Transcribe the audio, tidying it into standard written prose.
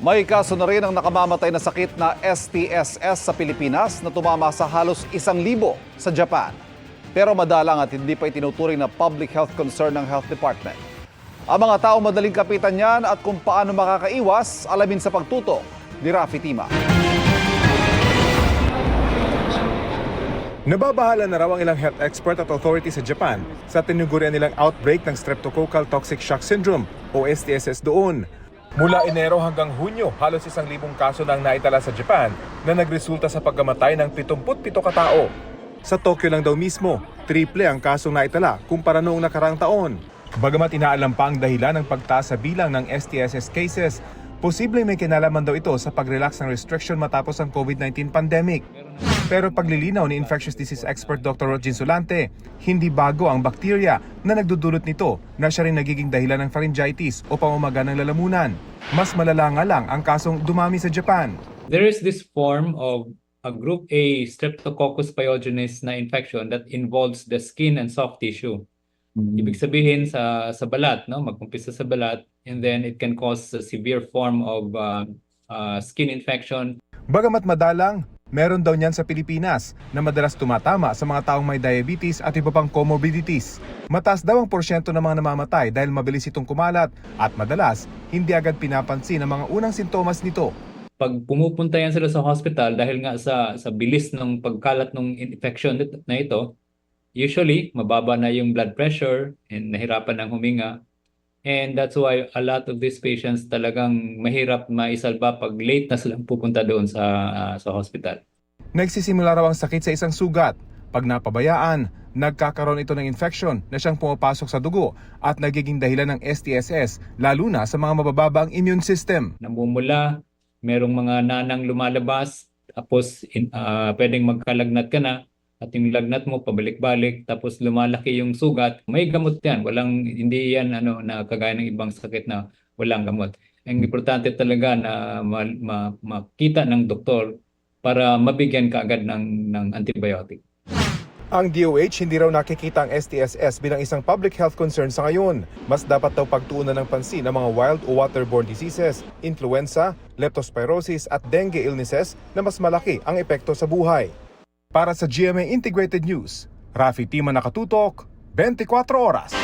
May kaso na rin ang nakamamatay na sakit na STSS sa Pilipinas na tumama sa halos 1,000 sa Japan. Pero madalang at hindi pa itinuturing na public health concern ng Health Department. Ang mga tao madaling kapitan yan at kung paano makakaiwas, alamin sa pagtutok ni Rafi Tima. Nababahala na raw ang ilang health expert at authority sa Japan sa tinugurian nilang outbreak ng streptococcal toxic shock syndrome o STSS doon. Mula Enero hanggang Hunyo, halos 1,000 kaso na ang naitala sa Japan na nagresulta sa pagkamatay ng 77 katao. Sa Tokyo lang daw mismo, triple ang kasong naitala kumpara noong nakaraang taon. Bagamat inaalam pa ang dahilan ng pagtaas sa bilang ng STSS cases, posibleng may kinalaman daw ito sa pag-relax ng restriction matapos ang COVID-19 pandemic. Pero paglilinaw ni infectious disease expert Dr. Rodgin Solante, hindi bago ang bakterya na nagdudulot nito na siya rin nagiging dahilan ng pharyngitis o pamamaga ng lalamunan. Mas malala nga lang ang kasong dumami sa Japan. There is this form of a group A Streptococcus pyogenes na infection that involves the skin and soft tissue. Ibig sabihin sa balat, no, mag-umpisa sa balat, and then it can cause a severe form of skin infection. Bagamat madalang, meron daw niyan sa Pilipinas na madalas tumatama sa mga taong may diabetes at iba pang comorbidities. Mataas daw ang porsyento ng mga namamatay dahil mabilis itong kumalat at madalas hindi agad pinapansin ang mga unang sintomas nito. Pag pumupunta yan sila sa hospital dahil nga sa bilis ng pagkalat ng infection na ito, usually mababa na yung blood pressure and nahirapan ng huminga. And that's why a lot of these patients talagang mahirap maisalba pag late na silang pupunta doon sa hospital. Nagsisimula raw ang sakit sa isang sugat. Pag napabayaan, nagkakaroon ito ng infection na siyang pumapasok sa dugo at nagiging dahilan ng STSS, lalo na sa mga mabababa ang immune system. Namumula, merong mga nanang lumalabas, tapos pwedeng magkalagnat ka na, at yung lagnat mo pabalik-balik, tapos lumalaki yung sugat. May gamot yan, hindi yan na kagaya ng ibang sakit na walang gamot. Ang importante talaga na makita ng doktor para mabigyan ka agad ng antibiotic. Ang DOH hindi raw nakikita ang STSS bilang isang public health concern sa ngayon. Mas dapat daw pagtuunan ng pansin ang mga wild o waterborne diseases, influenza, leptospirosis at dengue illnesses na mas malaki ang epekto sa buhay. Para sa GMA Integrated News, Rafi Tima, nakatutok, 24 oras.